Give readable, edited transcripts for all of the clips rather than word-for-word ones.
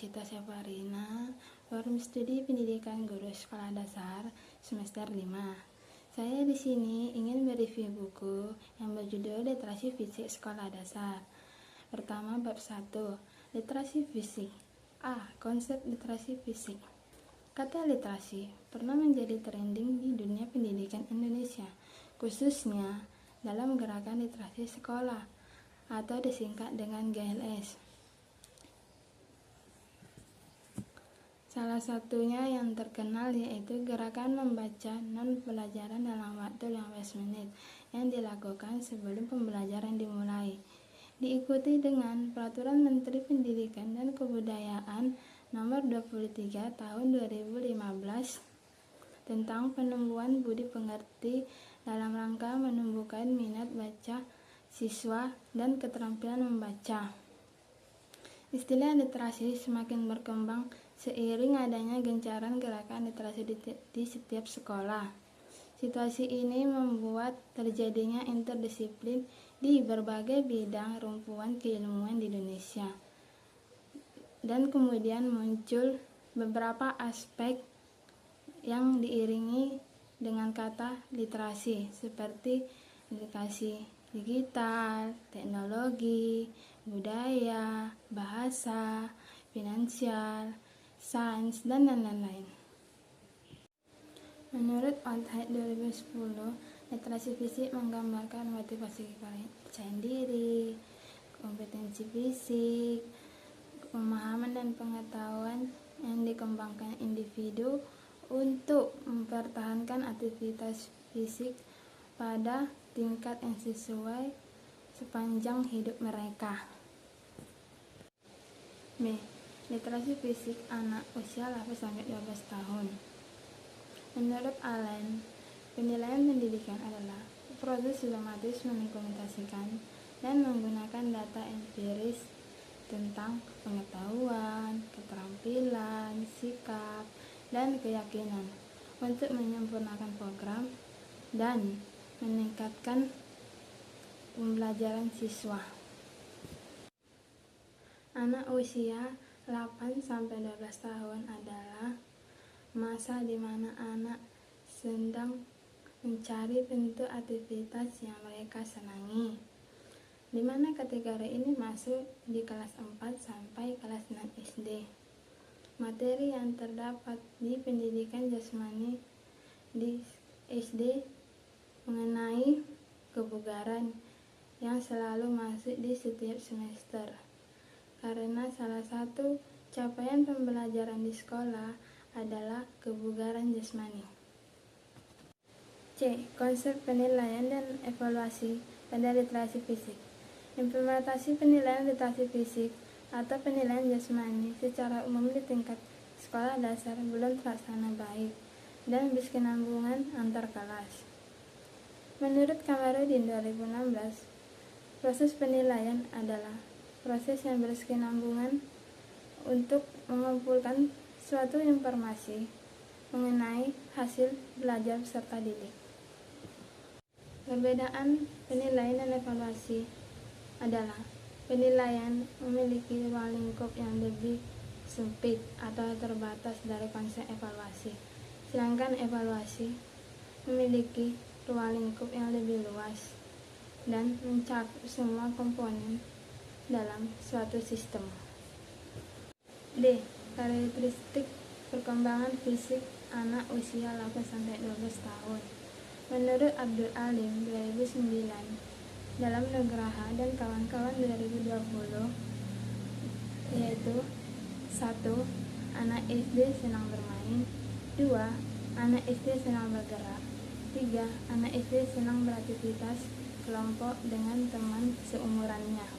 Rosita Safarina, Forum Studi Pendidikan Guru Sekolah Dasar semester 5. Saya di sini ingin mereview buku yang berjudul Literasi Fisik Sekolah Dasar. Pertama, bab 1, Literasi Fisik. A. Konsep literasi fisik. Kata literasi pernah menjadi trending di dunia pendidikan Indonesia, khususnya dalam gerakan literasi sekolah atau disingkat dengan GLS. Salah satunya yang terkenal yaitu gerakan membaca non-pelajaran dalam waktu 15 menit yang dilakukan sebelum pembelajaran dimulai. Diikuti dengan Peraturan Menteri Pendidikan dan Kebudayaan Nomor 23 Tahun 2015 tentang penumbuhan budi pengerti dalam rangka menumbuhkan minat baca siswa dan keterampilan membaca. Istilah literasi semakin berkembang seiring adanya gencaran gerakan literasi di setiap sekolah. Situasi ini membuat terjadinya interdisiplin di berbagai bidang rumpuan keilmuan di Indonesia. Dan kemudian muncul beberapa aspek yang diiringi dengan kata literasi, seperti literasi digital, teknologi, budaya, bahasa, finansial, sains, dan lain-lain. Menurut Whitehead 2010, literasi fisik menggambarkan motivasi kepercayaan diri, kompetensi fisik, pemahaman dan pengetahuan yang dikembangkan individu untuk mempertahankan aktivitas fisik pada tingkat yang sesuai sepanjang hidup mereka. B. Literasi fisik anak usia 8-12 tahun. Menurut Allen, penilaian pendidikan adalah proses sistematis mendokumentasikan dan menggunakan data empiris tentang pengetahuan, keterampilan, sikap, dan keyakinan untuk menyempurnakan program dan meningkatkan pembelajaran siswa. Anak usia 8-12 tahun adalah masa di mana anak sedang mencari bentuk aktivitas yang mereka senangi, di mana kategori ini masuk di kelas 4 sampai kelas 6 SD. Materi yang terdapat di pendidikan jasmani di SD mengenai kebugaran yang selalu masuk di setiap semester, karena salah satu capaian pembelajaran di sekolah adalah kebugaran jasmani. C. Konsep penilaian dan evaluasi pada literasi fisik. Implementasi penilaian literasi fisik atau penilaian jasmani secara umum di tingkat sekolah dasar belum terlaksana baik dan berkesinambungan antar kelas. Menurut Kamarudin 2016, proses penilaian adalah proses yang berkesinambungan untuk mengumpulkan suatu informasi mengenai hasil belajar peserta didik. Perbedaan penilaian dan evaluasi adalah penilaian memiliki ruang lingkup yang lebih sempit atau terbatas dari konsep evaluasi, sedangkan evaluasi memiliki ruang lingkup yang lebih luas dan mencakup semua komponen dalam suatu sistem. D. Karakteristik perkembangan fisik anak usia 8-12 tahun. Menurut Abdul Alim 2009, dalam Nugraha dan kawan-kawan 2020, yaitu 1. Anak SD senang bermain. 2. Anak SD senang bergerak. 3. Anak SD senang beraktivitas kelompok dengan teman seumurannya.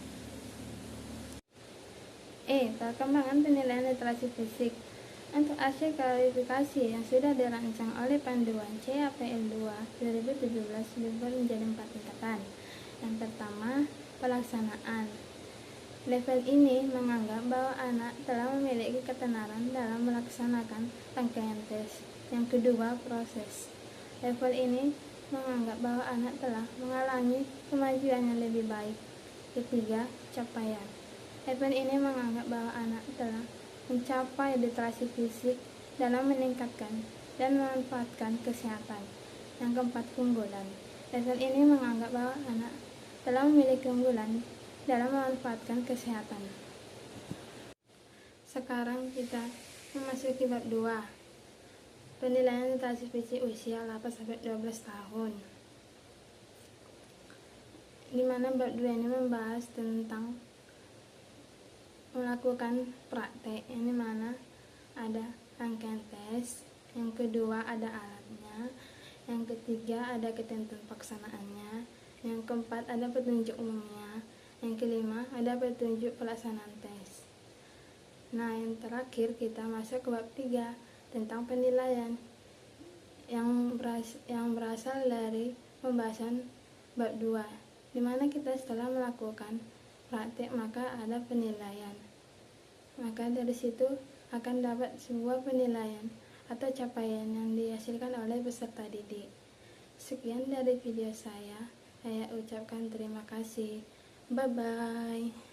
E. Perkembangan penilaian literasi fisik. Untuk hasil klarifikasi yang sudah dirancang oleh Panduan CAPL 2 2017 dibagi menjadi 4 tingkatan. Yang pertama, pelaksanaan. Level ini menganggap bahwa anak telah memiliki ketenaran dalam melaksanakan rangkaian tes. Yang kedua, proses. Level ini menganggap bahwa anak telah mengalami kemajuan yang lebih baik. Ketiga, capaian. Level ini menganggap bahwa anak telah mencapai literasi fisik dalam meningkatkan dan memanfaatkan kesehatan. Yang keempat, keunggulan. Lesson ini menganggap bahwa anak telah memiliki keunggulan dalam memanfaatkan kesehatan. Sekarang kita memasuki bab 2, penilaian literasi fisik usia 8-12 tahun. Di mana bab 2 ini membahas tentang melakukan praktek, ini mana ada rangkaian tes, yang kedua ada alatnya, yang ketiga ada ketentuan pelaksanaannya, yang keempat ada petunjuk umumnya, yang kelima ada petunjuk pelaksanaan tes. Nah, yang terakhir kita masuk ke bab 3 tentang penilaian yang berasal dari pembahasan bab 2, di mana kita setelah melakukan praktek maka ada penilaian. Maka dari situ akan dapat sebuah penilaian atau capaian yang dihasilkan oleh peserta didik. Sekian dari video saya ucapkan terima kasih. Bye-bye.